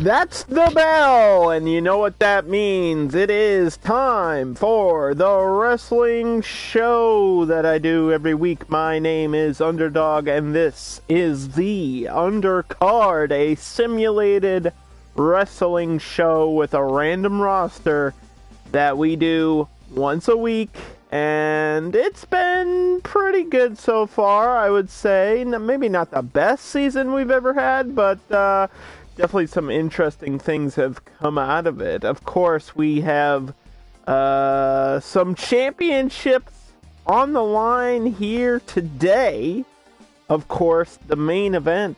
That's the bell, and you know what that means. It is time for the wrestling show that I do every week. My name is Underdog, and this is the Undercard, a simulated wrestling show with a random roster that we do once a week, and it's been pretty good so far, I would say. Maybe not the best season we've ever had, but definitely some interesting things have come out of it. Of course, we have some championships on the line here today. Of course, the main event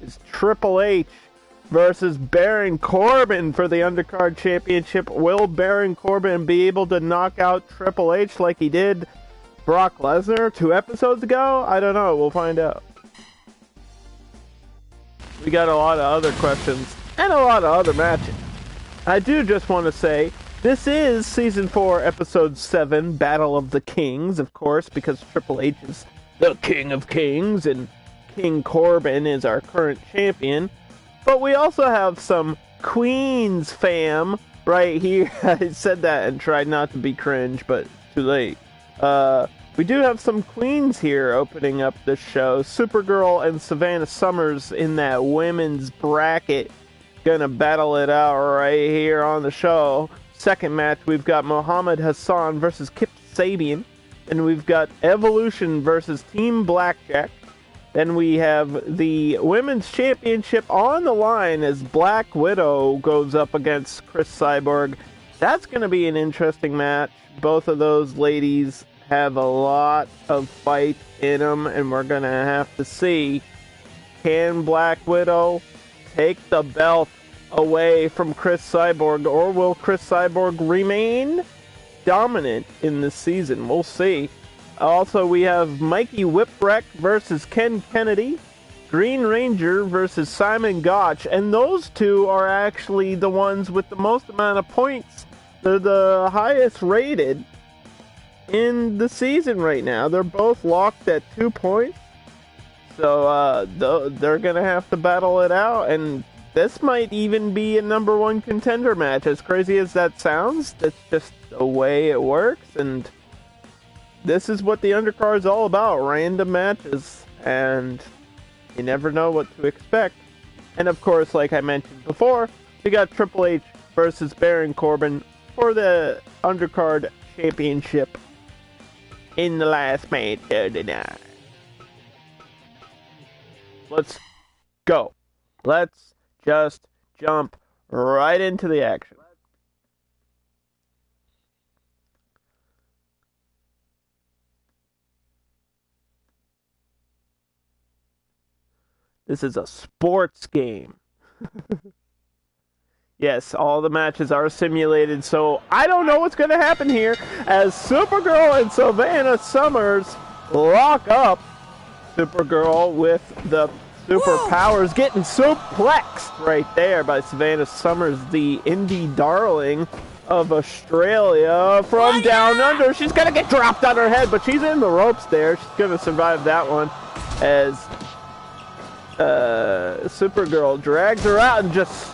is Triple H versus Baron Corbin for the Undercard Championship. Will Baron Corbin be able to knock out Triple H like he did Brock Lesnar 2 episodes ago? I don't know. We'll find out. We got a lot of other questions and a lot of other matches. I do just want to say, this is Season 4, Episode 7, Battle of the Kings, of course, because Triple H is the King of Kings and King Corbin is our current champion. But we also have some Queens fam right here. I said that and tried not to be cringe, but too late. We do have some Queens here opening up the show. Supergirl and Savannah Summers in that women's bracket. Gonna battle it out right here on the show. Second match, we've got Muhammed Hassan versus Sabian. And we've got Evolution versus Team BlackJack. Then we have the Women's Championship on the line as Black Widow goes up against Cris Cyborg. That's going to be an interesting match. Both of those ladies have a lot of fight in them, and we're going to have to see, can Black Widow take the belt away from Cris Cyborg, or will Cris Cyborg remain dominant in this season? We'll see. Also, we have Mikey Whipwreck versus Kennedy, Green Ranger versus Simon Gotch, and those two are actually the ones with the most amount of points. They're the highest rated in the season right now. They're both locked at 2 points, so they're going to have to battle it out, and this might even be a number 1 contender match. As crazy as that sounds, that's just the way it works, and this is what the Undercard is all about, random matches, and you never know what to expect. And of course, like I mentioned before, we got Triple H versus Baron Corbin for the Undercard Championship in the last match of the night. Let's go. Let's just jump right into the action. This is a sports game. Yes, all the matches are simulated, so I don't know what's going to happen here as Supergirl and Savannah Summers lock up. Supergirl with the superpowers getting suplexed right there by Savannah Summers, the indie darling of Australia from down under. She's going to get dropped on her head, but she's in the ropes there. She's going to survive that one as Supergirl drags her out and just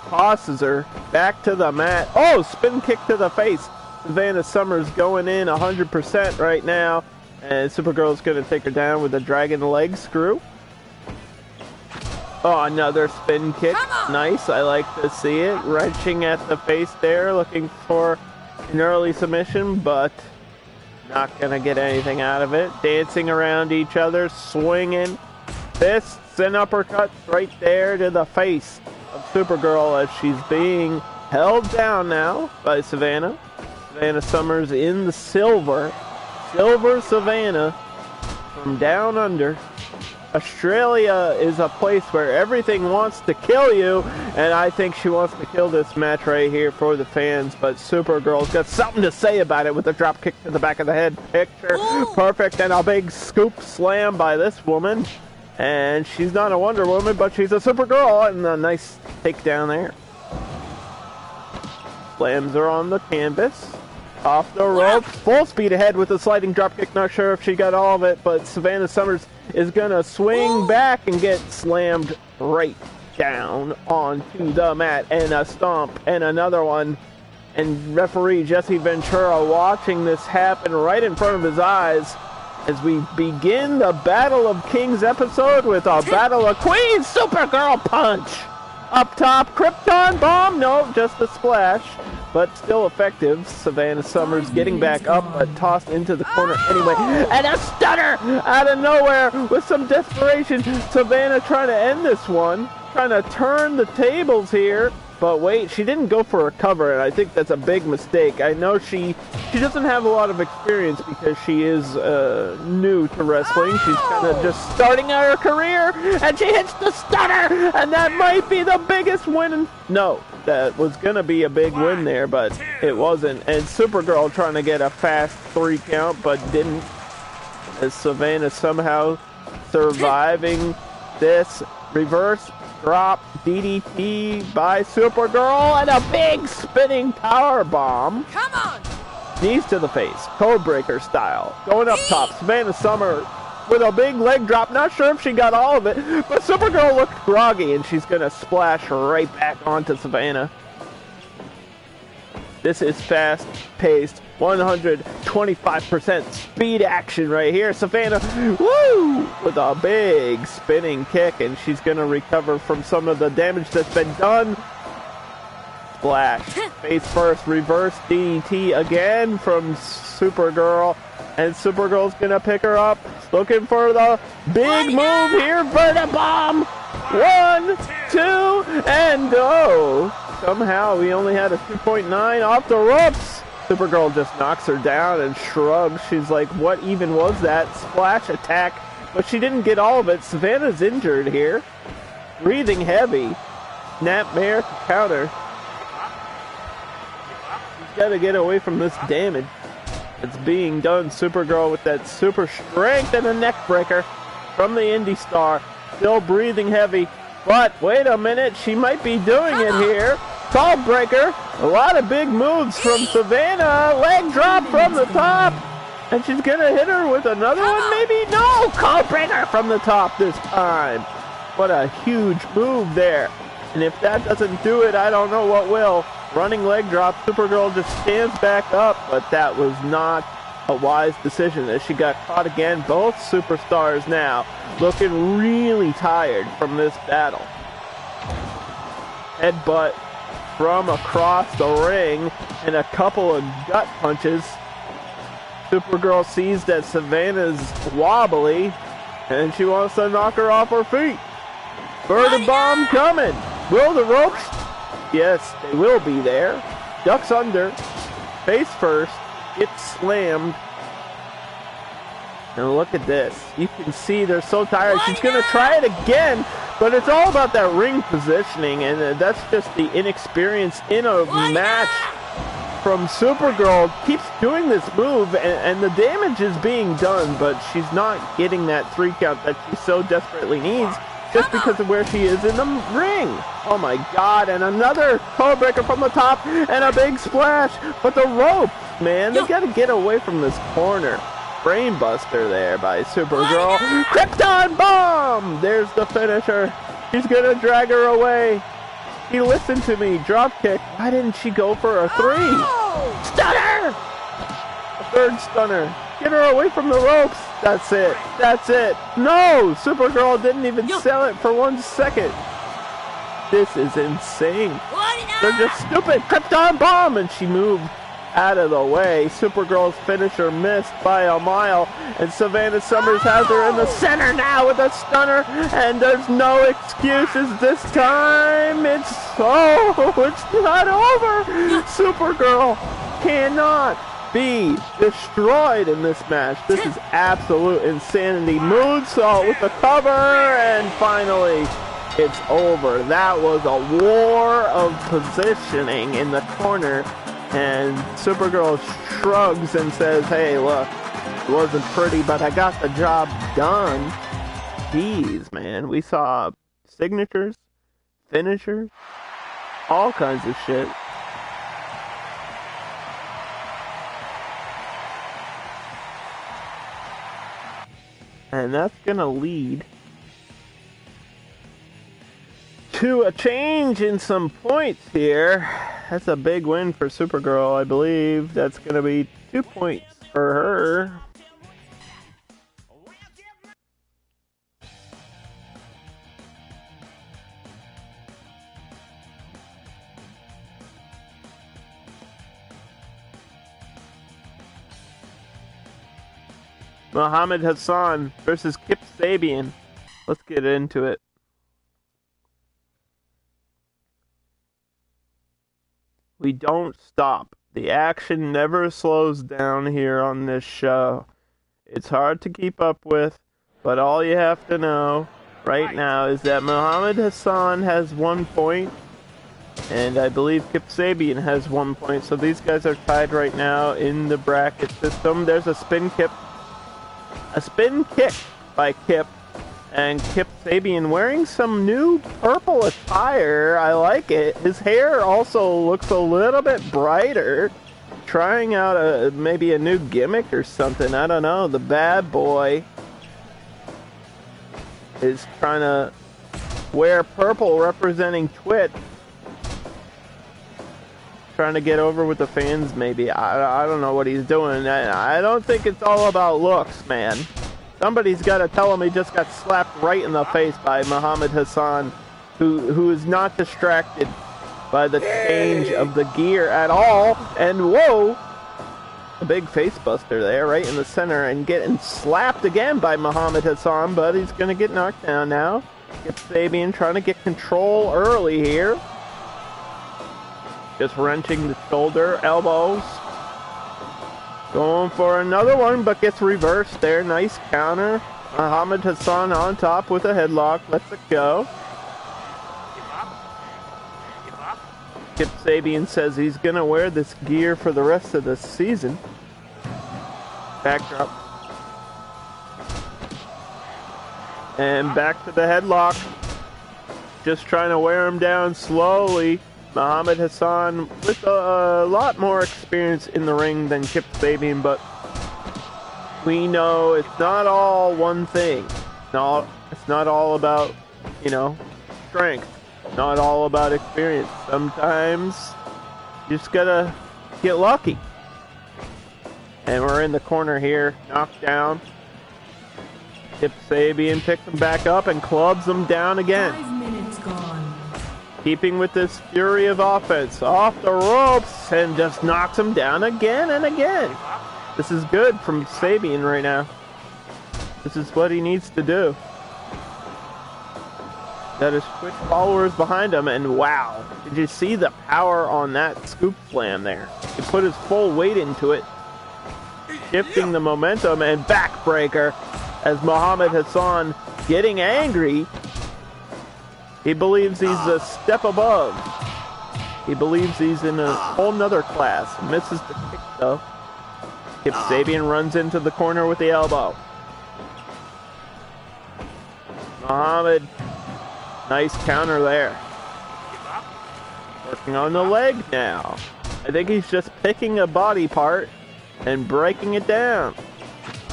tosses her back to the mat. Oh, spin kick to the face. Savannah Summers going in 100% right now, and Supergirl's going to take her down with a dragon leg screw. Oh, another spin kick. Nice, I like to see it. Wrenching at the face there, looking for an early submission, but not going to get anything out of it. Dancing around each other, swinging fists and uppercuts right there to the face of Supergirl as she's being held down now by Savannah. Savannah Summers in the silver. Silver Savannah from down under. Australia is a place where everything wants to kill you, and I think she wants to kill this match right here for the fans, but Supergirl's got something to say about it with a drop kick to the back of the head. Picture perfect, and a big scoop slam by this woman. And she's not a Wonder Woman, but she's a Supergirl, and a nice takedown there. Slams her on the canvas. Off the ropes. Full speed ahead with a sliding dropkick. Not sure if she got all of it, but Savannah Summers is going to swing back and get slammed right down onto the mat, and a stomp, and another one. And referee Jesse Ventura watching this happen right in front of his eyes as we begin the Battle of Kings episode with a Battle of Queens. Supergirl punch! Up top, Krypton bomb. No, just a splash, but still effective. Savannah Summers getting back up, but tossed into the corner anyway. And a stunner out of nowhere with some desperation. Savannah trying to end this one, trying to turn the tables here. But wait, she didn't go for a cover, and I think that's a big mistake. I know she doesn't have a lot of experience because she is new to wrestling. She's kind of just starting out her career, and she hits the stunner, and that might be the biggest win. No, that was going to be a big win there, but it wasn't. And Supergirl trying to get a fast 3 count, but didn't. As Savannah somehow surviving this reverse drop DDT by Supergirl, and a big spinning power bomb. Come on! Knees to the face, codebreaker style. Going up top, Savannah Summer with a big leg drop. Not sure if she got all of it, but Supergirl looked groggy, and she's gonna splash right back onto Savannah. This is fast-paced, 125% speed action right here. Savannah, woo, with a big spinning kick, and she's going to recover from some of the damage that's been done. Splash. Face first, reverse DDT again from Supergirl, and Supergirl's going to pick her up. Looking for the big move here. Verta bomb. 1, 2, and oh. Somehow we only had a 2.9 off the ropes. Supergirl just knocks her down and shrugs. She's like, what even was that? Splash attack. But she didn't get all of it. Savannah's injured here. Breathing heavy. Snapmare counter. She's got to get away from this damage. It's being done. Supergirl with that super strength and a neck breaker from the Indie Star. Still breathing heavy. But wait a minute, she might be doing it here. Tall breaker, a lot of big moves from Savannah. Leg drop from the top, and she's gonna hit her with another one, maybe? No, call breaker from the top this time. What a huge move there. And if that doesn't do it, I don't know what will. Running leg drop, Supergirl just stands back up, but that was not a wise decision as she got caught again. Both superstars now looking really tired from this battle. Headbutt from across the ring and a couple of gut punches. Supergirl sees that Savannah's wobbly and she wants to knock her off her feet. Bird bomb coming. Will the ropes? Yes, they will be there. Ducks under. Face first. Gets slammed. And look at this. You can see they're so tired. She's going to try it again, but it's all about that ring positioning, and that's just the inexperience in a match from Supergirl. Keeps doing this move, and the damage is being done, but she's not getting that 3 count that she so desperately needs just because of where she is in the ring. Oh my God, and another code breaker from the top, and a big splash, but the rope, man, they got to get away from this corner. Brainbuster there by Supergirl. Krypton bomb! There's the finisher. She's gonna drag her away. She listened to me. Drop kick. Why didn't she go for a 3? Stunner! A third stunner. Get her away from the ropes. That's it. That's it. No! Supergirl didn't even sell it for 1 second. This is insane. They're just stupid. Krypton bomb! And she moved out of the way. Supergirl's finisher missed by a mile, and Savannah Summers has her in the center now with a stunner, and there's no excuses this time. It's not over. Supergirl cannot be destroyed in this match. This is absolute insanity. Moonsault with the cover, and finally it's over. That was a war of positioning in the corner. And Supergirl shrugs and says, hey, look, it wasn't pretty, but I got the job done. Jeez, man. We saw signatures, finishers, all kinds of shit. And that's going to lead to a change in some points here. That's a big win for Supergirl, I believe. That's going to be 2 points for her. Muhammed Hassan versus Kip Sabian. Let's get into it. We don't stop. The action never slows down here on this show. It's hard to keep up with, but all you have to know right now is that Muhammed Hassan has 1 point, and I believe Kip Sabian has 1 point. So these guys are tied right now in the bracket system. There's a spin kick by Kip. And Kip Sabian wearing some new purple attire. I like it. His hair also looks a little bit brighter. Trying out maybe a new gimmick or something. I don't know. The bad boy is trying to wear purple representing Twit. Trying to get over with the fans maybe. I don't know what he's doing. I don't think it's all about looks, man. Somebody's got to tell him he just got slapped right in the face by Muhammed Hassan, who is not distracted by the change of the gear at all. And whoa, a big face buster there right in the center and getting slapped again by Muhammed Hassan, but he's going to get knocked down now. Kip Sabian trying to get control early here. Just wrenching the shoulder, elbows. Going for another one, but gets reversed there. Nice counter. Muhammed Hassan on top with a headlock. Lets it go. Kip Sabian says he's going to wear this gear for the rest of the season. Backdrop. And back to the headlock. Just trying to wear him down slowly. Muhammed Hassan with a lot more experience in the ring than Kip Sabian, but we know it's not all one thing. It's not all about, strength. Not all about experience. Sometimes you just gotta get lucky. And we're in the corner here, knocked down. Kip Sabian picks him back up and clubs him down again. 5 minutes gone. Keeping with this fury of offense, off the ropes, and just knocks him down again and again. This is good from Sabian right now. This is what he needs to do. Got his Twitch followers behind him, and wow, did you see the power on that scoop slam there? He put his full weight into it, shifting the momentum, and backbreaker as Muhammed Hassan getting angry. He believes he's a step above. He believes he's in a whole nother class. Misses the kick though. Kip Sabian runs into the corner with the elbow. Muhammad, nice counter there. Working on the leg now. I think he's just picking a body part and breaking it down.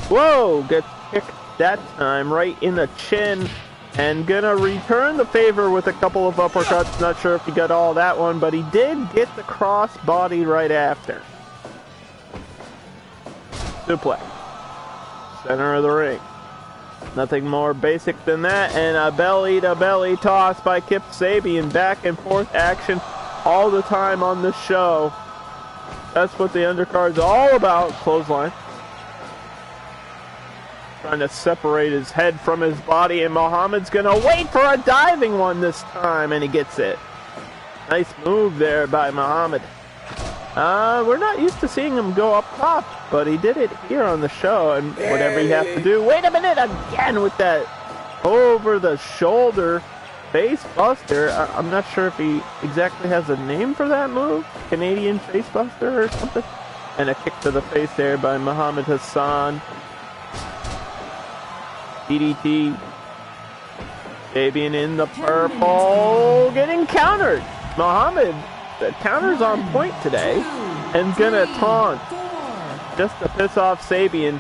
Whoa, gets kicked that time right in the chin. And gonna return the favor with a couple of uppercuts. Not sure if he got all that one, but he did get the cross body right after. Suplex. Center of the ring. Nothing more basic than that. And a belly-to-belly toss by Kip Sabian. Back and forth action all the time on this show. That's what the undercard's all about. Clothesline. Trying to separate his head from his body, and Muhammad's gonna wait for a diving one this time, and he gets it. Nice move there by Muhammad. We're not used to seeing him go up top, but he did it here on the show, and whatever he has to do. Wait a minute, again with that over-the-shoulder face buster. I'm not sure if he exactly has a name for that move. Canadian face buster or something. And a kick to the face there by Muhammed Hassan. DDT. Sabian in the purple. Getting countered. Muhammed, the counter's on point today. And gonna taunt. Just to piss off Sabian.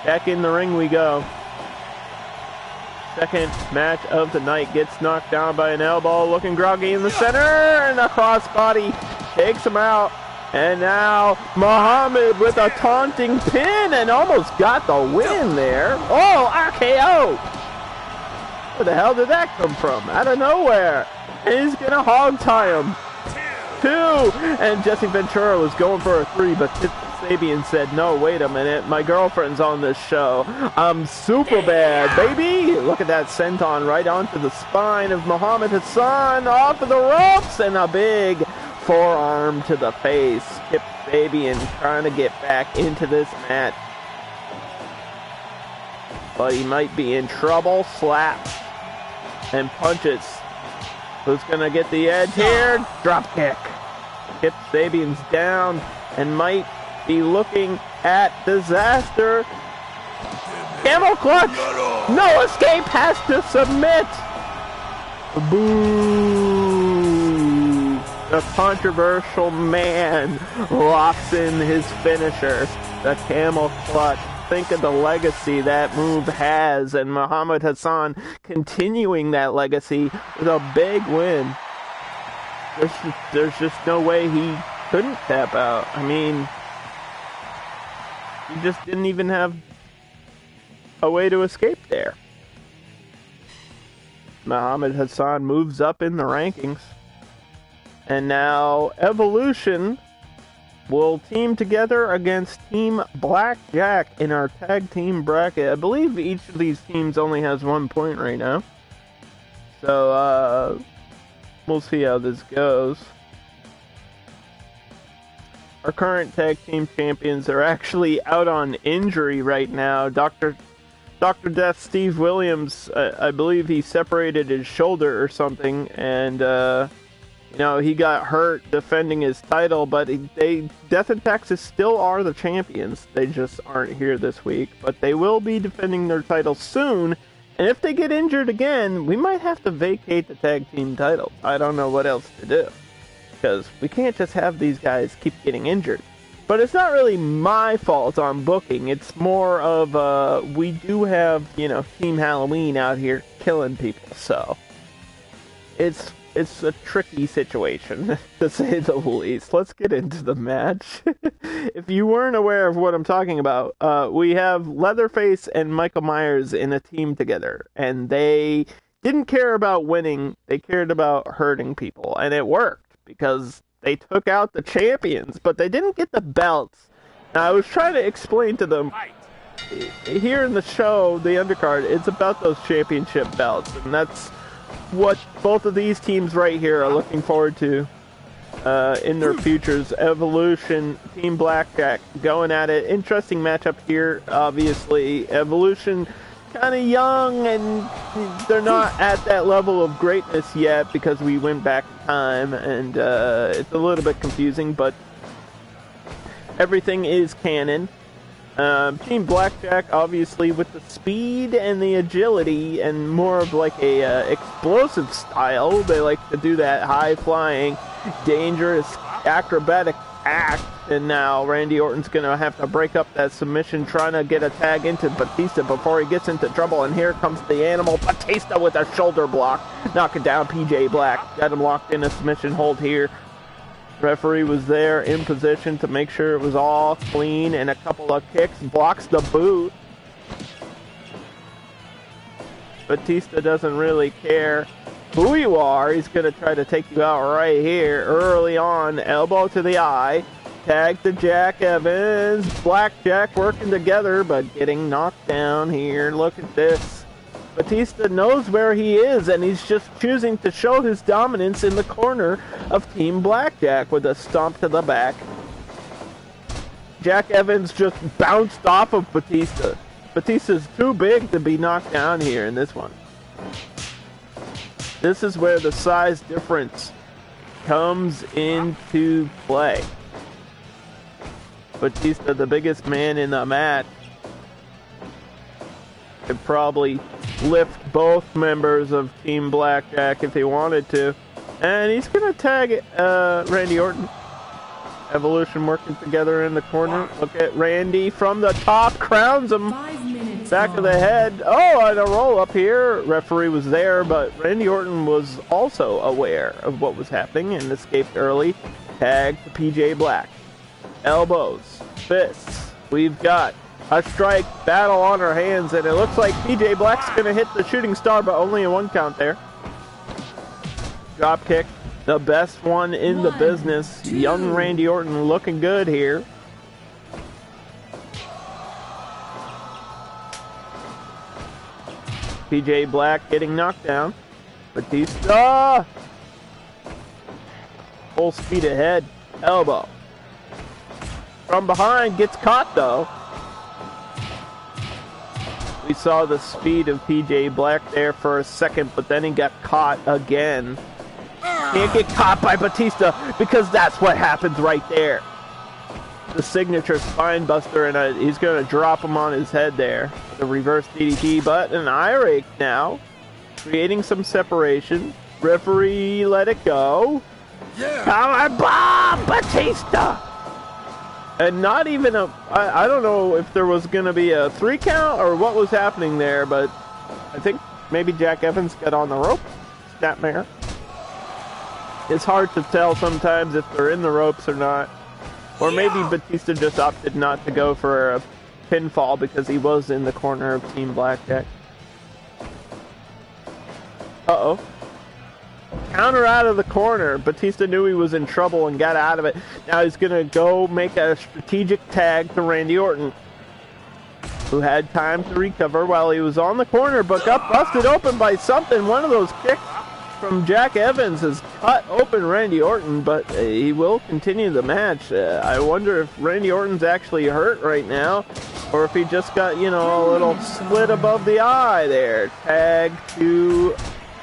Back in the ring we go. second match of the night. Gets knocked down by an elbow, looking groggy in the center, and a crossbody takes him out. And now Muhammed with a taunting pin and almost got the win there. Oh, RKO! Where the hell did that come from? Out of nowhere. And he's gonna hog tie him. 2, and Jesse Ventura was going for a 3, but Sabian said, no, wait a minute, my girlfriend's on this show. I'm super bad, baby. Look at that senton right onto the spine of Muhammad Hassan, off of the ropes, and a big forearm to the face. Kip Sabian trying to get back into this match, but he might be in trouble. Slap and punches. Who's gonna get the edge here? Drop kick. Kip Sabian's down and might be looking at disaster. Camel clutch. No escape, has to submit. Boo. The controversial man locks in his finisher. The camel clutch. Think of the legacy that move has, and Muhammad Hassan continuing that legacy with a big win. There's just no way he couldn't tap out. I mean, he just didn't even have a way to escape there. Muhammad Hassan moves up in the rankings, and now Evolution will team together against Team BlackJack in our tag team bracket. I believe each of these teams only has 1 point right now. So, we'll see how this goes. Our current tag team champions are actually out on injury right now. Dr. Death Steve Williams, I believe he separated his shoulder or something, and, you know, he got hurt defending his title, but Death and Taxes still are the champions. They just aren't here this week, but they will be defending their title soon. And if they get injured again, we might have to vacate the tag team titles. I don't know what else to do, because we can't just have these guys keep getting injured. But it's not really my fault on booking. It's more of, we do have, you know, Team Halloween out here killing people, so it's a tricky situation, to say the least. Let's get into the match. If you weren't aware of what I'm talking about, we have Leatherface and Michael Myers in a team together, and they didn't care about winning, they cared about hurting people, and it worked, because they took out the champions, but they didn't get the belts. Now, I was trying to explain to them, here in the show, the Undercard, it's about those championship belts, and that's what both of these teams right here are looking forward to in their futures. Evolution, Team BlackJack going at it. Interesting matchup here, obviously. Evolution kind of young, and they're not at that level of greatness yet because we went back in time, and it's a little bit confusing, but everything is canon. Team BlackJack, obviously, with the speed and the agility and more of like a explosive style. They like to do that high-flying, dangerous, acrobatic act. And now Randy Orton's going to have to break up that submission, trying to get a tag into Batista before he gets into trouble. And here comes the animal, Batista, with a shoulder block. Knock it down, PJ Black. Got him locked in a submission hold here. Referee was there in position to make sure it was all clean, and a couple of kicks, blocks the boot. Batista doesn't really care who you are. He's going to try to take you out right here early on. Elbow to the eye. Tag to Jack Evans. BlackJack working together, but getting knocked down here. Look at this. Batista knows where he is, and he's just choosing to show his dominance in the corner of Team BlackJack with a stomp to the back. Jack Evans just bounced off of Batista. Batista's too big to be knocked down here in this one. This is where the size difference comes into play. Batista, the biggest man in the match, could probably lift both members of Team BlackJack if he wanted to. And he's going to tag Randy Orton. Evolution working together in the corner. Look at Randy from the top, crowns him. 5 minutes Back of the head. Oh, and a roll up here. Referee was there, but Randy Orton was also aware of what was happening and escaped early. Tag to PJ Black. Elbows, fists. We've got a strike battle on our hands, and it looks like PJ Black's going to hit the shooting star, but only in 1 count there. Drop kick, the best one in the business. Young Randy Orton looking good here. PJ Black getting knocked down. Batista! Full speed ahead. Elbow. From behind, gets caught though. We saw the speed of PJ Black there for a second, but then he got caught again. Can't get caught by Batista because that's what happens right there. The signature spine buster, and he's going to drop him on his head there. The reverse DDT, but an eye rake now, creating some separation. Referee let it go. Power bomb, Batista! And not even I don't know if there was going to be a 3 count or what was happening there, but I think maybe Jack Evans got on the rope. Snapmare. It's hard to tell sometimes if they're in the ropes or not. Or maybe Batista just opted not to go for a pinfall because he was in the corner of Team BlackJack. Uh-oh. Counter out of the corner. Batista knew he was in trouble and got out of it. Now he's going to go make a strategic tag to Randy Orton, who had time to recover while he was on the corner, but got busted open by something. One of those kicks from Jack Evans has cut open Randy Orton, but he will continue the match. I wonder if Randy Orton's actually hurt right now, or if he just got, you know, a little slit above the eye there. Tag to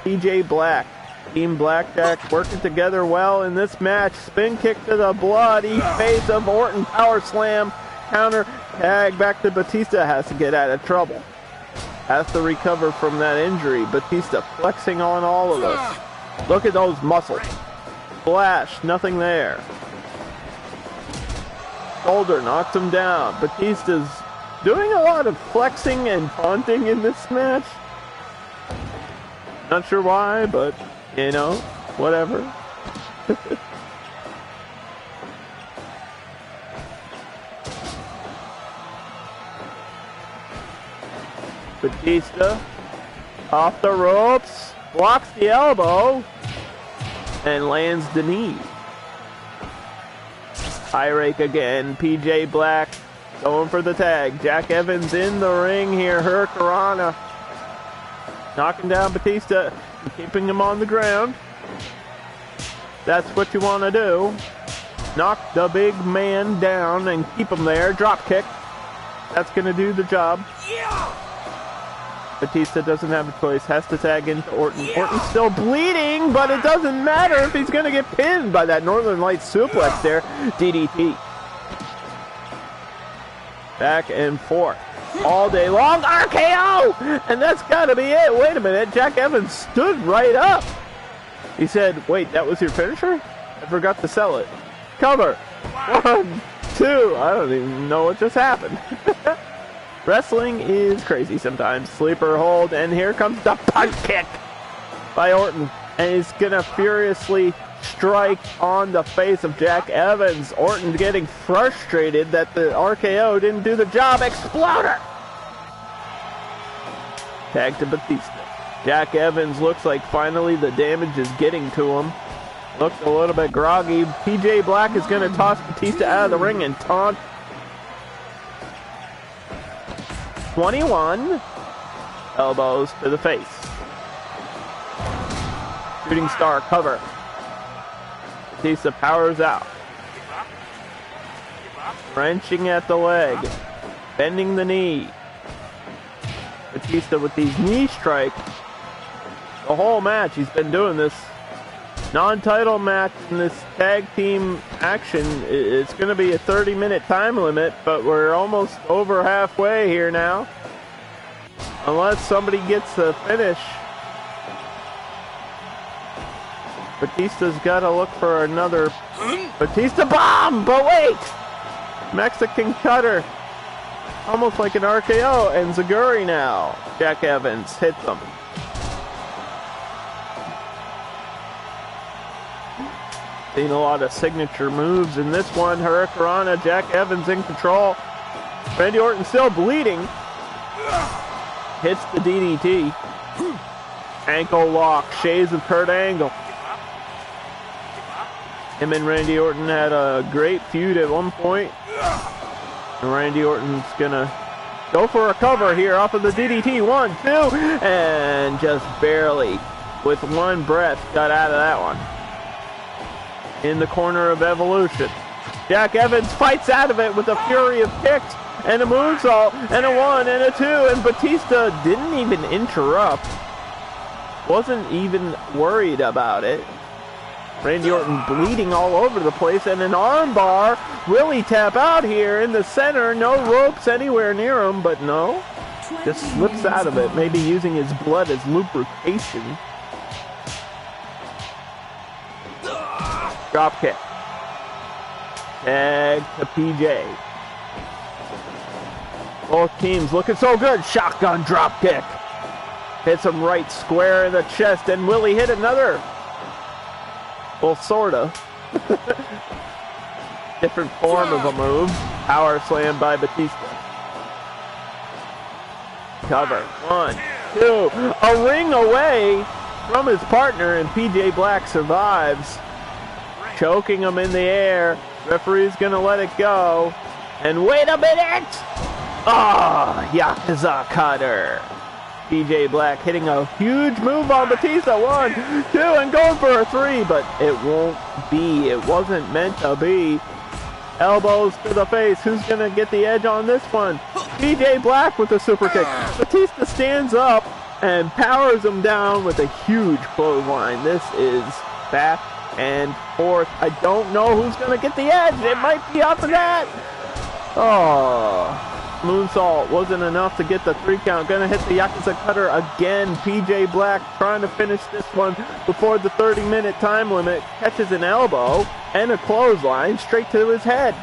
PJ Black. Team BlackJack working together well in this match. Spin kick to the bloody face of Orton. Power slam. Counter. Tag back to Batista. Has to get out of trouble. Has to recover from that injury. Batista flexing on all of us. Look at those muscles. Flash. Nothing there. Shoulder knocks him down. Batista's doing a lot of flexing and taunting in this match. Not sure why, but you know, whatever. Batista off the ropes, blocks the elbow, and lands the knee. High rake again. PJ Black going for the tag. Jack Evans in the ring here. Hurricanrana knocking down Batista. Keeping him on the ground. That's what you want to do. Knock the big man down and keep him there. Drop kick. That's going to do the job. Batista doesn't have a choice. Has to tag into Orton. Orton's still bleeding, but it doesn't matter if he's going to get pinned by that Northern Lights suplex there. DDT. Back and forth. All day long. RKO! And that's got to be it. Wait a minute. Jack Evans stood right up. He said, wait, that was your finisher? I forgot to sell it. Cover. 1, 2. I don't even know what just happened. Wrestling is crazy sometimes. Sleeper hold. And here comes the punt kick by Orton. And he's going to furiously strike on the face of Jack Evans. Orton getting frustrated that the RKO didn't do the job. Exploder! Tag to Batista. Jack Evans looks like finally the damage is getting to him. Looks a little bit groggy. PJ Black is going to toss Batista out of the ring and taunt. 21. Elbows to the face. Shooting star cover. Batista powers out. Wrenching at the leg. Bending the knee. Batista with these knee strikes. The whole match, he's been doing this. Non-title match in this tag team action. It's going to be a 30-minute time limit, but we're almost over halfway here now. Unless somebody gets a finish. Batista's got to look for another Batista bomb, but wait! Mexican cutter. Almost like an RKO, and Zaguri now. Jack Evans hits him. Seen a lot of signature moves in this one. Hurricanrana, Jack Evans in control. Randy Orton still bleeding. Hits the DDT. Ankle lock, shades of Kurt Angle. Him and Randy Orton had a great feud at one point. And Randy Orton's gonna go for a cover here off of the DDT. 1, 2, and just barely, with one breath, got out of that one. In the corner of Evolution, Jack Evans fights out of it with a fury of kicks and a moonsault and a 1 and a 2, and Batista didn't even interrupt. Wasn't even worried about it. Randy Orton bleeding all over the place, and an armbar. Really tap out here in the center. No ropes anywhere near him, but no. Just slips out of it, maybe using his blood as lubrication. Drop kick. Tag to PJ. Both teams looking so good. Shotgun drop kick. Hits him right square in the chest, and will he hit another? Well, sorta. Different form of a move. Power slam by Batista. Cover. 1, 2. A ring away from his partner, and PJ Black survives. Choking him in the air. Referee's gonna let it go. And wait a minute! Ah, Yakuza Cutter. PJ Black hitting a huge move on Batista. 1, 2, and going for a 3, but it won't be. It wasn't meant to be. Elbows to the face. Who's going to get the edge on this one? PJ Black with a super kick. Batista stands up and powers him down with a huge clothesline. This is back and forth. I don't know who's going to get the edge. It might be off of that. Oh. Moonsault wasn't enough to get the 3 count. Gonna hit the Yakuza Cutter again. PJ Black trying to finish this one before the 30-minute time limit. Catches an elbow and a clothesline straight to his head.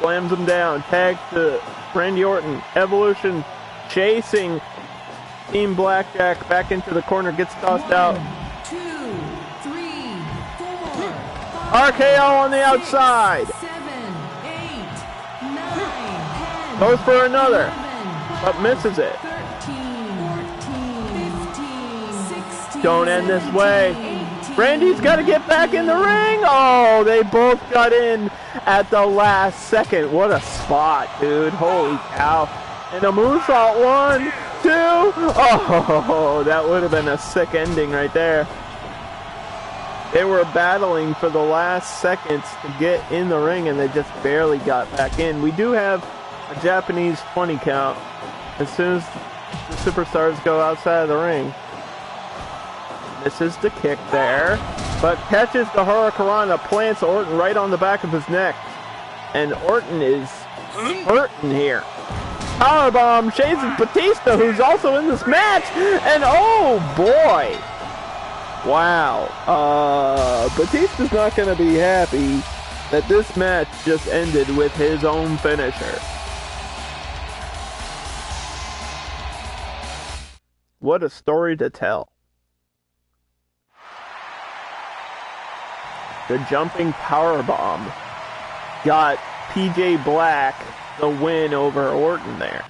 Slams him down. Tag to Randy Orton. Evolution chasing Team BlackJack back into the corner. Gets tossed out. 2, 3, 4, 5, RKO on the outside. 10, Goes for another, 11, but misses it. 13, 14, 15, 16, Don't end this way. 18. Randy's got to get back in the ring. Oh, they both got in at the last second. What a spot, dude. Holy cow. And a moonsault. 1, 2. Oh, that would have been a sick ending right there. They were battling for the last seconds to get in the ring, and they just barely got back in. We do have a Japanese 20 count as soon as the superstars go outside of the ring. Misses the kick there, but catches the Hurricanrana, plants Orton right on the back of his neck. And Orton is hurting here. Powerbomb, shades of Batista, who's also in this match, and oh boy! Wow. Batista's not going to be happy that this match just ended with his own finisher. What a story to tell. The jumping powerbomb got PJ Black the win over Orton there.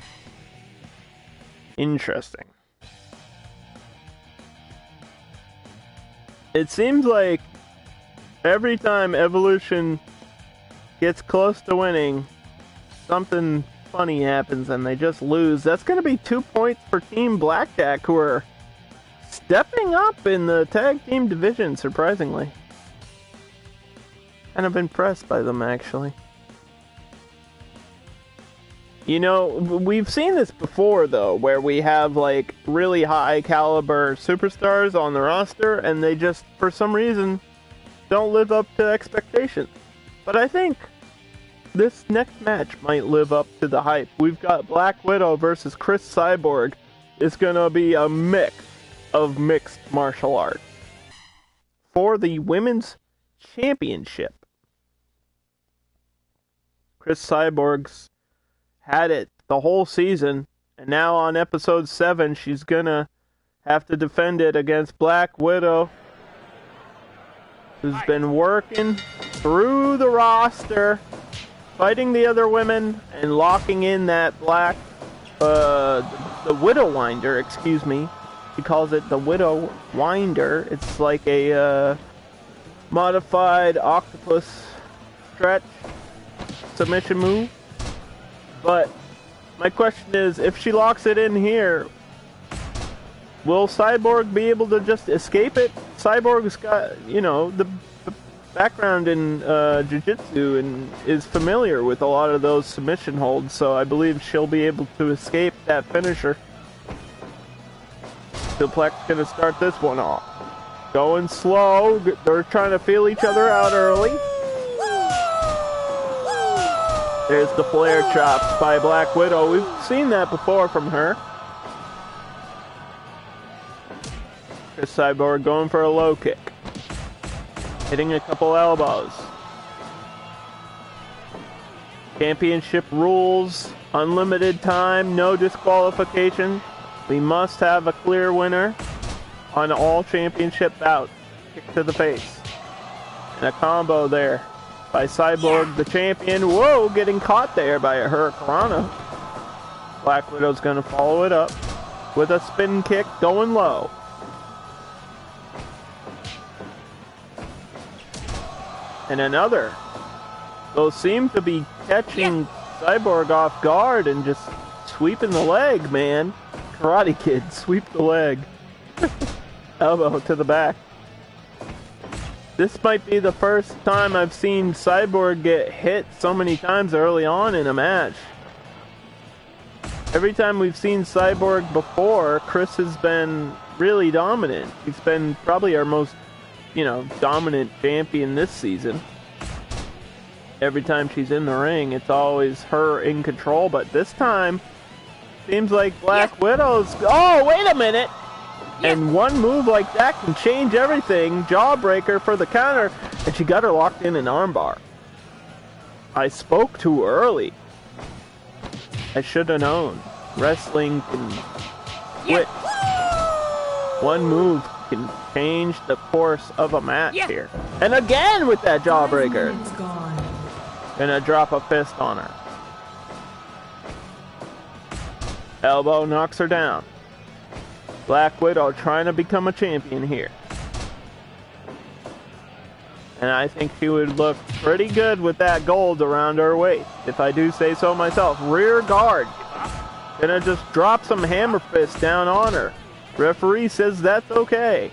Interesting. It seems like every time Evolution gets close to winning, something funny happens and they just lose. That's going to be 2 points for Team BlackJack, who are stepping up in the tag team division, surprisingly. Kind of impressed by them, actually. You know, we've seen this before, though, where we have, like, really high caliber superstars on the roster, and they just, for some reason, don't live up to expectations. But I think this next match might live up to the hype. We've got Black Widow versus Cris Cyborg. It's gonna be a mix of mixed martial arts for the Women's Championship. Cris Cyborg's had it the whole season, and now on episode 7, she's gonna have to defend it against Black Widow, who's been working through the roster, fighting the other women, and locking in that the Widow Winder, excuse me. She calls it the Widow Winder. It's like a modified octopus stretch submission move. But my question is, if she locks it in here, will Cyborg be able to just escape it? Cyborg's got, the background in jiu-jitsu and is familiar with a lot of those submission holds, so I believe she'll be able to escape that finisher. Suplex gonna start this one off. Going slow. They're trying to feel each other out early. There's the flare chops by Black Widow. We've seen that before from her. Cris Cyborg going for a low kick. Hitting a couple elbows. Championship rules. Unlimited time. No disqualification. We must have a clear winner on all championship bouts. Kick to the face. And a combo there by Cyborg, the champion. Whoa, getting caught there by a Hurricanrana. Black Widow's going to follow it up with a spin kick going low. And another. Those seem to be catching Cyborg off guard and just sweeping the leg, man. Karate Kid, sweep the leg. Elbow to the back. This might be the first time I've seen Cyborg get hit so many times early on in a match. Every time we've seen Cyborg before, Cris has been really dominant. He's been probably our most, dominant champion this season. Every time she's in the ring, it's always her in control, but this time, seems like Black Widow's... Oh, wait a minute! And one move like that can change everything. Jawbreaker for the counter, and she got her locked in an armbar. I spoke too early. I should have known. Wrestling can quit. One move can change the course of a match here. And again with that jawbreaker. Gonna drop a fist on her. Elbow knocks her down. Black Widow trying to become a champion here. And I think she would look pretty good with that gold around her waist, if I do say so myself. Rear guard. Gonna just drop some hammer fists down on her. Referee says that's okay.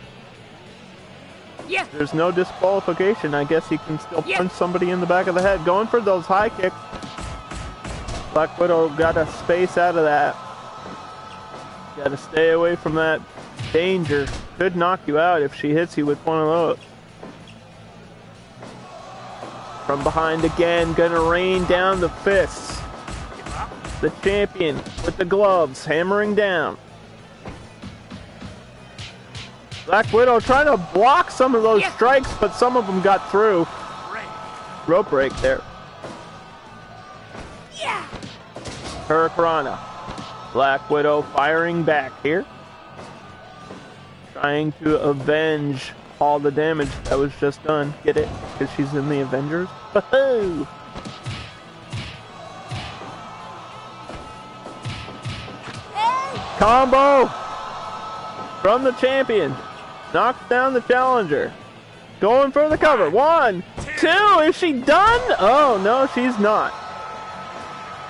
There's no disqualification. I guess he can still punch somebody in the back of the head. Going for those high kicks. Black Widow got to space out of that. Got to stay away from that danger. Could knock you out if she hits you with one of those. From behind again, gonna rain down the fists. The champion with the gloves, hammering down. Black Widow trying to block some of those strikes, but some of them got through. Rope break there. Hurricanrana. Black Widow firing back here. Trying to avenge all the damage that was just done. Get it? Because she's in the Avengers. Woohoo! Combo from the champion. Knocks down the challenger. Going for the cover. 1, 2. Is she done? Oh, no, she's not.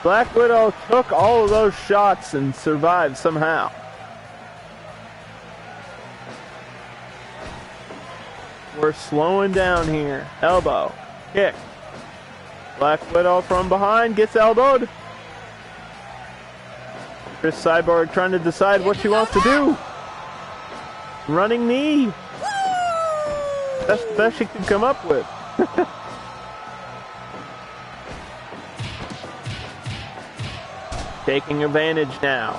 Black Widow took all of those shots and survived somehow. We're slowing down here. Elbow. Kick. Black Widow from behind gets elbowed. Cris Cyborg trying to decide what she wants to do. Running knee. That's the best she could come up with. Taking advantage now.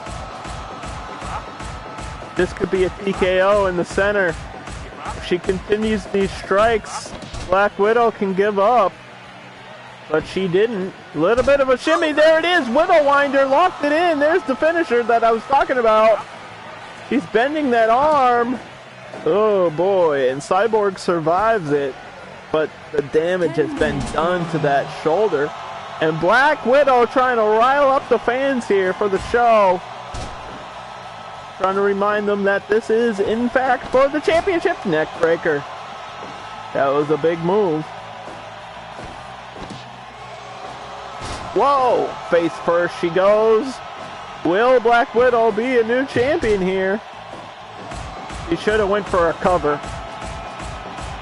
This could be a TKO in the center. If she continues these strikes, Black Widow can give up. but she didn't. A little bit of a shimmy. There it is. Widow Winder locked it in. There's the finisher that I was talking about. She's bending that arm. Oh boy, and Cyborg survives it, but the damage has been done to that shoulder. And Black Widow trying to rile up the fans here for the show. Trying to remind them that this is, in fact, for the championship neck breaker. That was a big move. Whoa! Face first she goes. Will Black Widow be a new champion here? He should have went for a cover.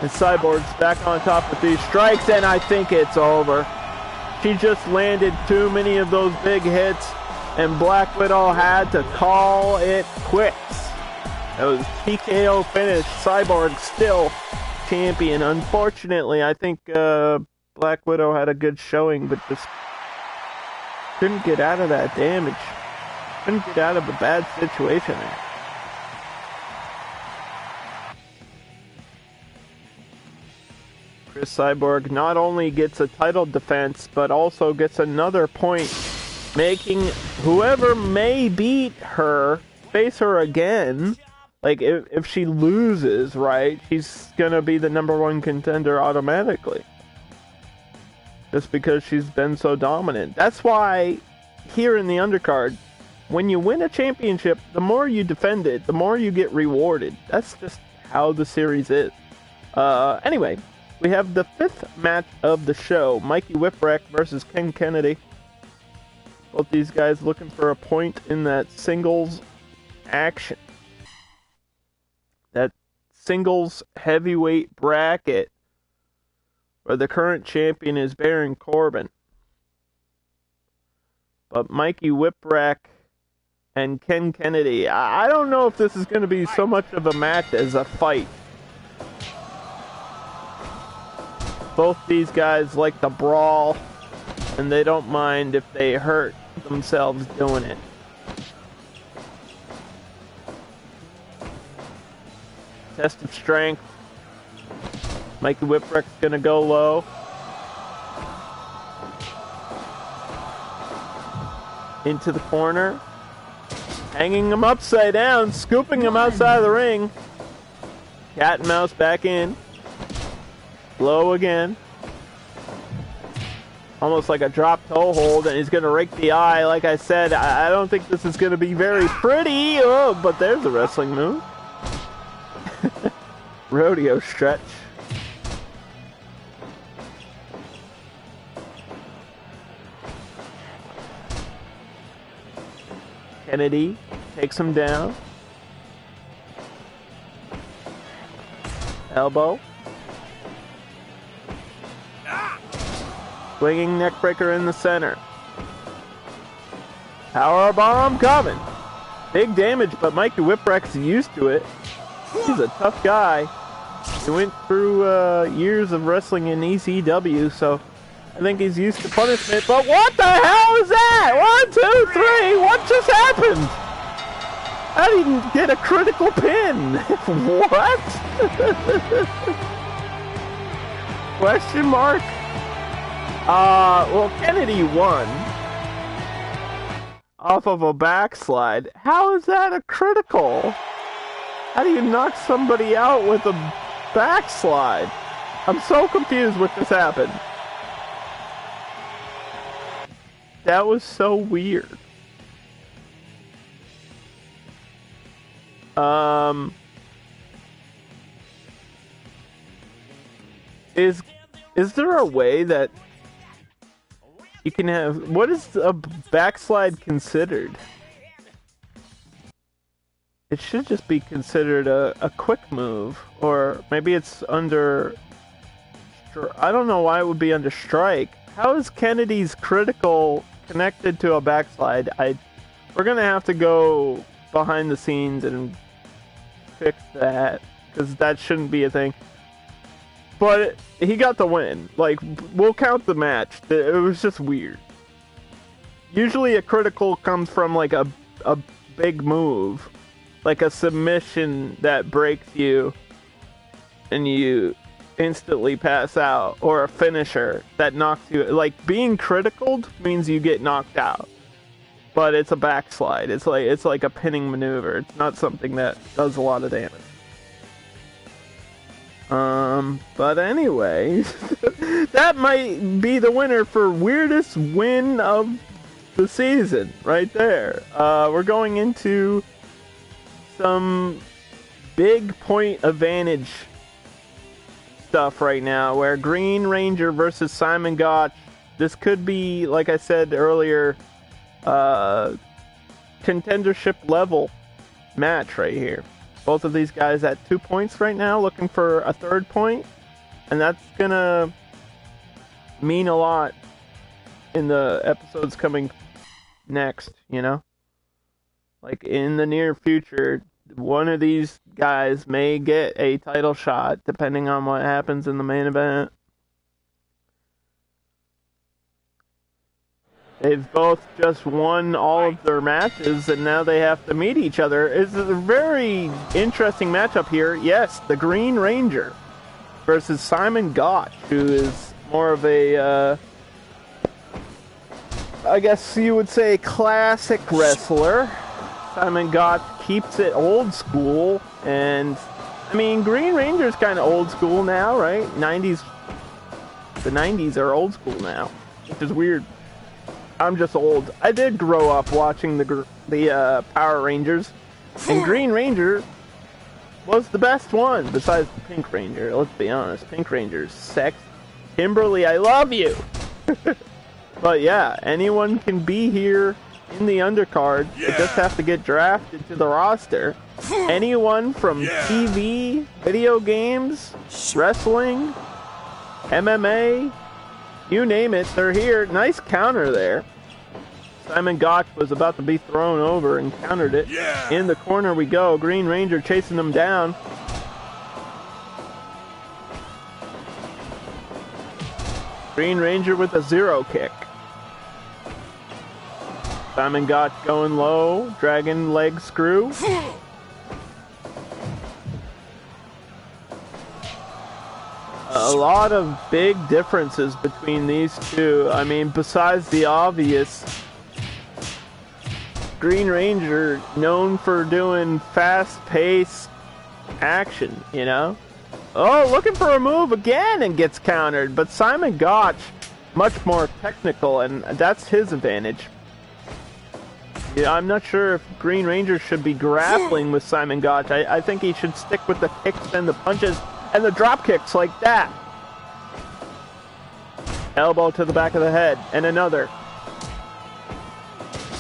And Cyborg's back on top with these strikes, and I think it's over. She just landed too many of those big hits, and Black Widow had to call it quits. It was TKO finish. Cyborg still champion. Unfortunately, I think Black Widow had a good showing, but just couldn't get out of that damage. Couldn't get out of a bad situation there. Cris Cyborg not only gets a title defense, but also gets another point, making whoever may beat her face her again. Like, if she loses, right, she's gonna be the #1 contender automatically. Just because she's been so dominant. That's why, here in the undercard, when you win a championship, the more you defend it, the more you get rewarded. That's just how the series is. Anyway, we have the 5th match of the show. Mikey Whipwreck versus Ken Kennedy. Both these guys looking for a point in that singles action. That singles heavyweight bracket where the current champion is Baron Corbin. But Mikey Whipwreck and Ken Kennedy, I don't know if this is going to be so much of a match as a fight. Both these guys like to brawl, and they don't mind if they hurt themselves doing it. Test of strength. Mikey Whipwreck's gonna go low. Into the corner. Hanging him upside down, scooping him outside of the ring. Cat and mouse back in. Low again. Almost like a drop toe hold, and he's going to rake the eye. Like I said, I don't think this is going to be very pretty. Oh, but there's a wrestling move. Rodeo stretch. Kennedy takes him down. Elbow. Swinging neckbreaker in the center. Power bomb coming. Big damage, but Mikey Whipwreck's used to it. He's a tough guy. He went through years of wrestling in ECW, so I think he's used to punishment. But what the hell is that? 1, 2, 3. What just happened? I didn't get a critical pin. What? Question mark? Well, Kennedy won off of a backslide. How is that a critical? How do you knock somebody out with a backslide? I'm so confused what just happened. That was so weird. Is there a way that you can have... What is a backslide considered? It should just be considered a quick move. Or maybe it's under... I don't know why it would be under strike. How is Kennedy's critical connected to a backslide? We're going to have to go behind the scenes and fix that. Because that shouldn't be a thing. But he got the win. Like, we'll count the match. It was just weird. Usually a critical comes from like a big move. Like a submission that breaks you. And you instantly pass out, or a finisher that knocks you. Like, being criticaled means you get knocked out, but it's a backslide. It's like a pinning maneuver. It's not something that does a lot of damage. But anyway, that might be the winner for weirdest win of the season, right there. We're going into some big point advantage stuff right now, where Green Ranger versus Simon Gotch. This could be, like I said earlier, contendership level match right here. Both of these guys at 2 points right now, looking for a third point, and that's gonna mean a lot in the episodes coming next, you know? Like, in the near future, one of these guys may get a title shot, depending on what happens in the main event. They've both just won all of their matches, and now they have to meet each other. It's a very interesting matchup here. Yes, the Green Ranger versus Simon Gotch, who is more of a, I guess you would say, classic wrestler. Simon Gotch keeps it old school, and, I mean, Green Ranger's kind of old school now, right? The 90s are old school now, which is weird. I'm just old. I did grow up watching the Power Rangers, and Green Ranger was the best one, besides the Pink Ranger. Let's be honest, Pink Ranger's sex. Kimberly, I love you! But yeah, anyone can be here in the undercard. They just have to get drafted to the roster. Anyone from TV, video games, wrestling, MMA, you name it, they're here. Nice counter there. Simon Gotch was about to be thrown over and countered it. In the corner we go. Green Ranger chasing them down. Green Ranger with a zero kick. Simon Gotch going low. Dragon leg screw. A lot of big differences between these two. I mean, besides the obvious, Green Ranger known for doing fast-paced action, you know? Oh, looking for a move again and gets countered. But Simon Gotch, much more technical, and that's his advantage. Yeah, I'm not sure if Green Ranger should be grappling with Simon Gotch. I think he should stick with the kicks and the punches and the drop kicks like that. Elbow to the back of the head. And another.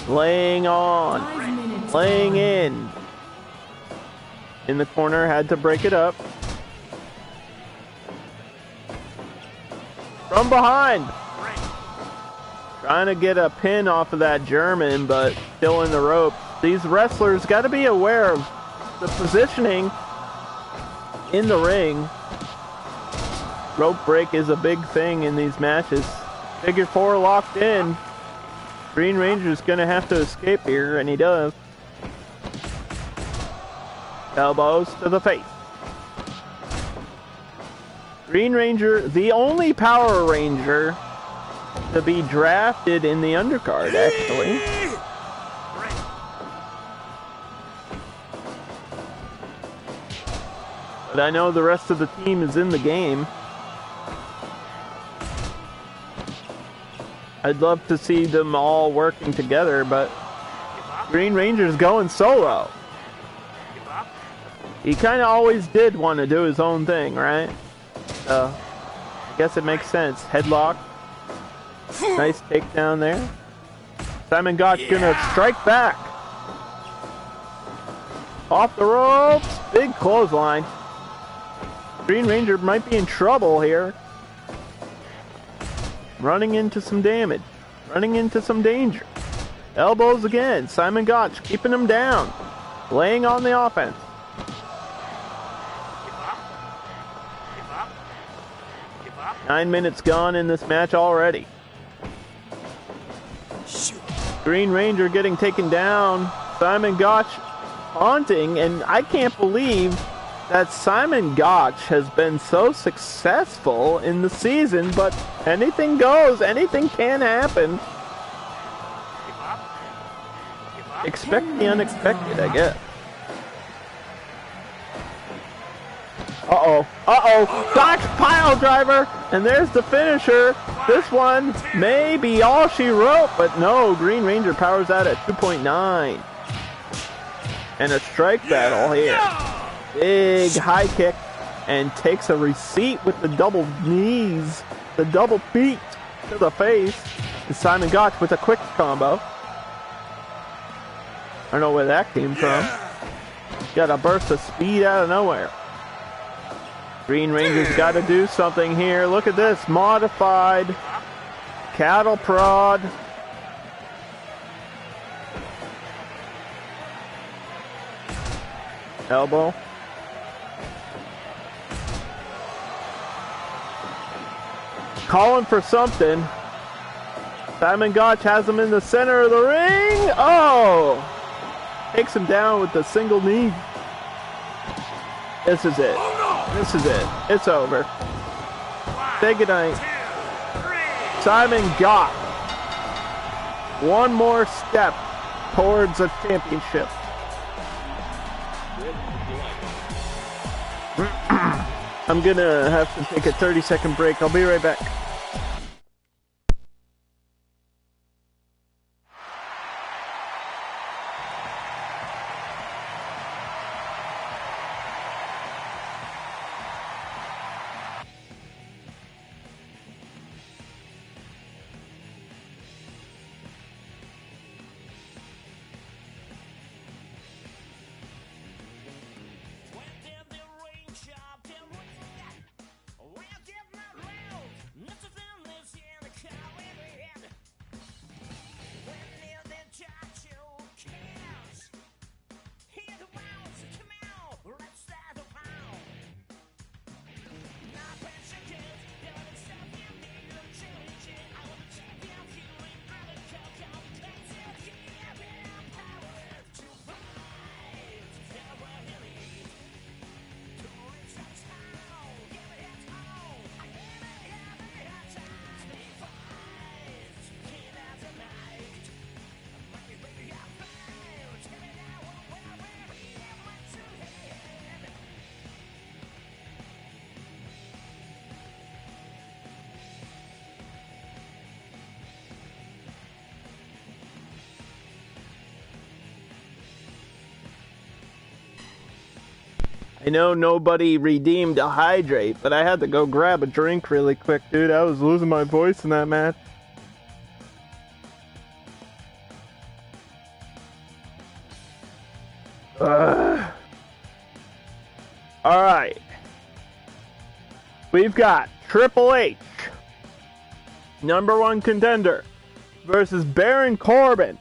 Laying on. Laying in. In the corner. Had to break it up. From behind. Trying to get a pin off of that German, but still in the rope. These wrestlers got to be aware of the positioning in the ring. Rope break is a big thing in these matches. Figure four locked in. Green Ranger's gonna have to escape here, and he does. Elbows to the face. Green Ranger, the only Power Ranger to be drafted in the undercard, actually. But I know the rest of the team is in the game. I'd love to see them all working together, but Green Ranger's going solo. He kind of always did want to do his own thing, right? So, I guess it makes sense. Headlock. Nice takedown there. Simon Gotch gonna strike back. Off the ropes. Big clothesline. Green Ranger might be in trouble here. Running into some damage. Running into some danger. Elbows again. Simon Gotch keeping him down. Laying on the offense. 9 minutes gone in this match already. Green Ranger getting taken down. Simon Gotch taunting, and I can't believe that Simon Gotch has been so successful in the season, but anything goes, anything can happen. Expect the unexpected, I guess. Uh-oh. Uh-oh. Gotch pile driver. And there's the finisher. This one may be all she wrote, but no. Green Ranger powers out at 2.9. And a strike battle here. Big high kick. And takes a receipt with the double knees. The double feet to the face. And Simon Gotch with a quick combo. I don't know where that came from. Got a burst of speed out of nowhere. Green Ranger's got to do something here. Look at this. Modified. Cattle prod. Elbow. Calling for something. Simon Gotch has him in the center of the ring. Oh! Takes him down with the single knee. This is it. This is it. It's over. Say goodnight. Simon Gotch. One more step towards a championship. I'm gonna have to take a 30-second break. I'll be right back. I know nobody redeemed a hydrate, but I had to go grab a drink really quick, dude. I was losing my voice in that match. Alright. We've got Triple H, #1 contender, versus Baron Corbin.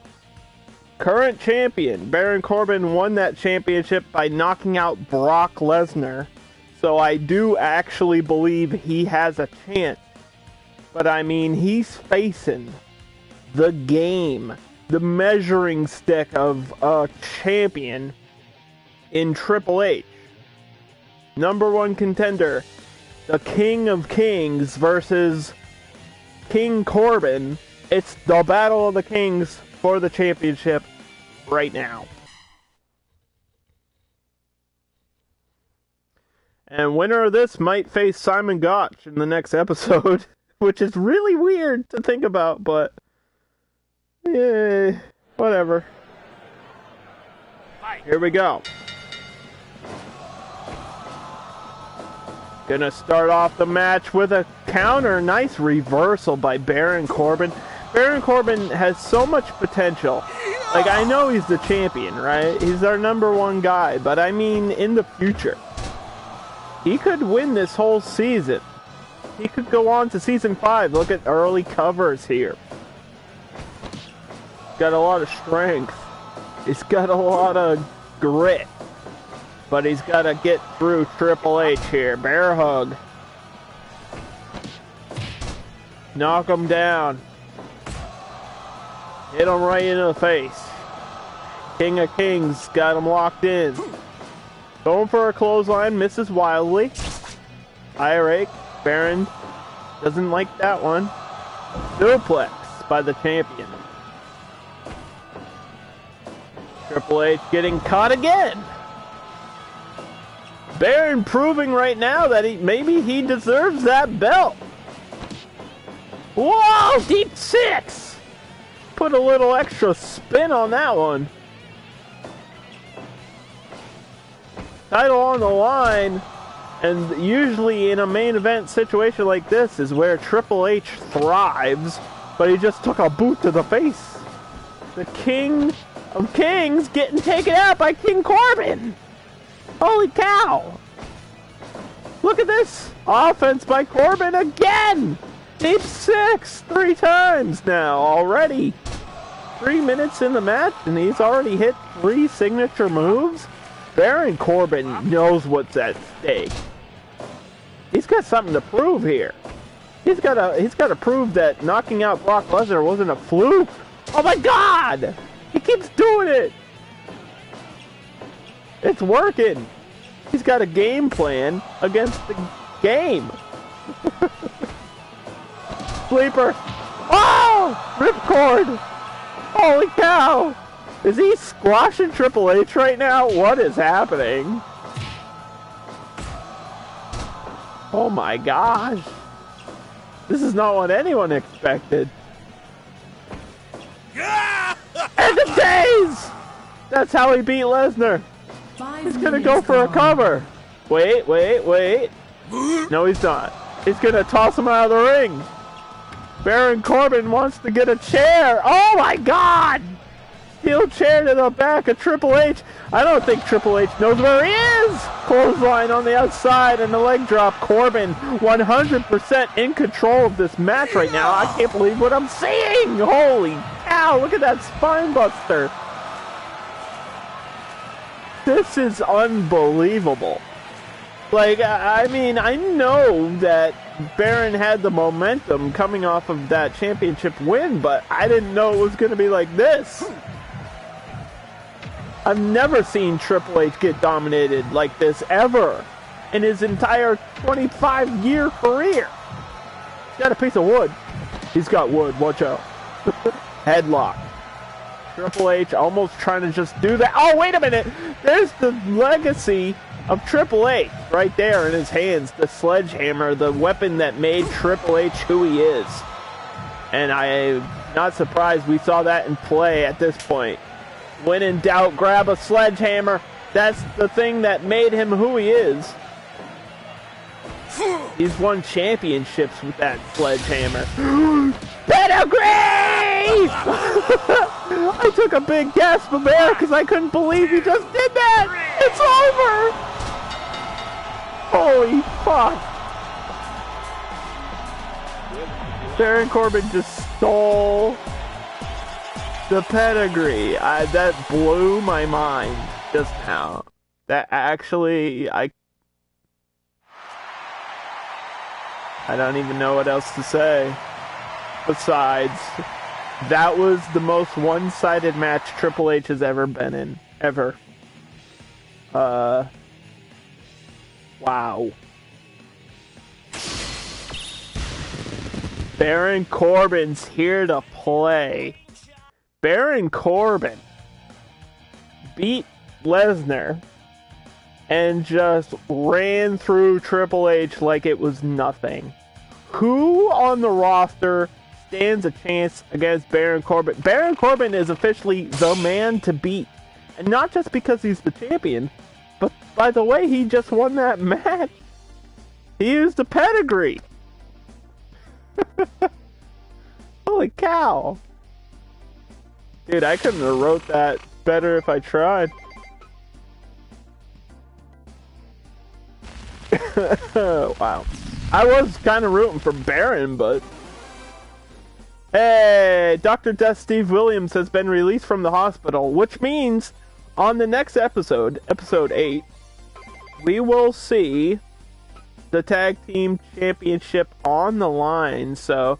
Current champion. Baron Corbin won that championship by knocking out Brock Lesnar. So I do actually believe he has a chance. But I mean, he's facing the game, the measuring stick of a champion in Triple H. #1 contender, the King of Kings versus King Corbin. It's the Battle of the Kings for the championship right now. And winner of this might face Simon Gotch in the next episode, which is really weird to think about, but yeah, whatever. Here we go. Gonna start off the match with a counter. Nice reversal by Baron Corbin. Baron Corbin has so much potential. Like, I know he's the champion, right? He's our #1 guy, but I mean, in the future, he could win this whole season. He could go on to season 5. Look at early covers here. Got a lot of strength. He's got a lot of grit. But he's got to get through Triple H here. Bear hug. Knock him down. Hit him right in the face. King of Kings got him locked in. Going for a clothesline, misses wildly. Eye rake. Baron doesn't like that one. Suplex by the champion. Triple H getting caught again. Baron proving right now that maybe he deserves that belt. Whoa, deep six. Put a little extra spin on that one. Title on the line, and usually in a main event situation like this is where Triple H thrives, but he just took a boot to the face. The King of Kings getting taken out by King Corbin. Holy cow! Look at this offense by Corbin again! Deep six 3 times now already. 3 minutes in the match and he's already hit 3 signature moves. Baron Corbin knows what's at stake. He's got something to prove here. He's got to prove that knocking out Brock Lesnar wasn't a fluke. Oh my God! He keeps doing it. It's working. He's got a game plan against the game. Sleeper. Oh! Ripcord. Holy cow! Is he squashing Triple H right now? What is happening? Oh my gosh. This is not what anyone expected. End of days! That's how he beat Lesnar. He's gonna go for a cover. Wait. No, he's not. He's gonna toss him out of the ring. Baron Corbin wants to get a chair. Oh my God! Steel chair to the back of Triple H. I don't think Triple H knows where he is. Clothesline on the outside and the leg drop. Corbin 100% in control of this match right now. I can't believe what I'm seeing. Holy cow, look at that spine buster. This is unbelievable. Like, I mean, I know that Baron had the momentum coming off of that championship win, but I didn't know it was going to be like this. I've never seen Triple H get dominated like this ever in his entire 25-year career. He's got a piece of wood. He's got wood, watch out. Headlock. Triple H almost trying to just do that. Oh, wait a minute. There's the legacy of Triple H right there in his hands. The sledgehammer, the weapon that made Triple H who he is. And I'm not surprised we saw that in play at this point. When in doubt, grab a sledgehammer. That's the thing that made him who he is. He's won championships with that sledgehammer. Pedigree! I took a big gasp of air because I couldn't believe he just did that! It's over! Holy fuck! Baron Corbin just stole the pedigree. That blew my mind just now. That actually, I don't even know what else to say. Besides, that was the most one-sided match Triple H has ever been in. Ever. Wow. Baron Corbin's here to play. Baron Corbin beat Lesnar and just ran through Triple H like it was nothing. Who on the roster stands a chance against Baron Corbin? Baron Corbin is officially the man to beat. And not just because he's the champion, but by the way he just won that match. He used the pedigree. Holy cow. Dude, I couldn't have wrote that better if I tried. Wow. I was kind of rooting for Baron, but... Hey, Dr. Death Steve Williams has been released from the hospital, which means on the next episode, episode 8, we will see the Tag Team Championship on the line. So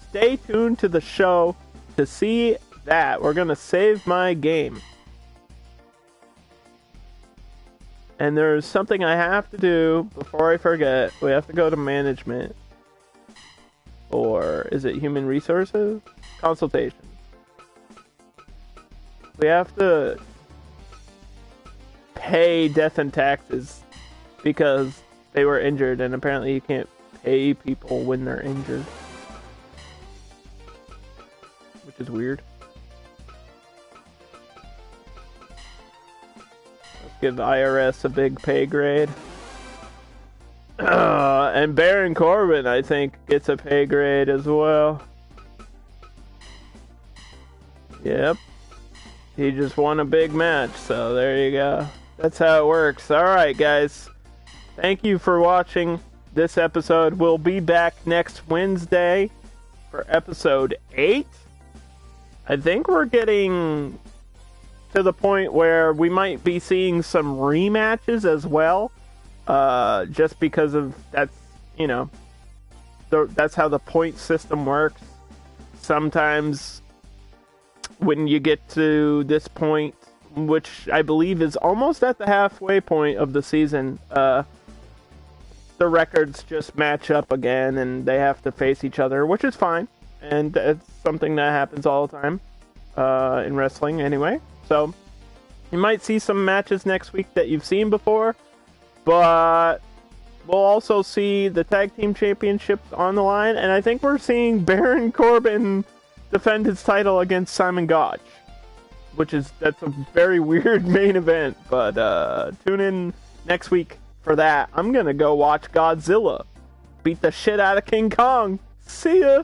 stay tuned to the show to see that. We're going to save my game. And there's something I have to do before I forget. We have to go to management. Or is it human resources? Consultation. We have to pay death and taxes because they were injured, and apparently you can't pay people when they're injured. Which is weird. Let's give IRS a big pay grade. And Baron Corbin, I think, gets a pay grade as well. Yep. He just won a big match, so there you go. That's how it works. Alright, guys. Thank you for watching this episode. We'll be back next Wednesday for episode 8. I think we're getting to the point where we might be seeing some rematches as well. Just because of that's, you know, that's how the point system works. Sometimes when you get to this point, which I believe is almost at the halfway point of the season, the records just match up again and they have to face each other, which is fine. And it's something that happens all the time in wrestling anyway. So you might see some matches next week that you've seen before, but we'll also see the tag team championships on the line, and I think we're seeing Baron Corbin defend his title against Simon Gotch, that's a very weird main event, but tune in next week for that. I'm gonna go watch Godzilla beat the shit out of King Kong. See ya!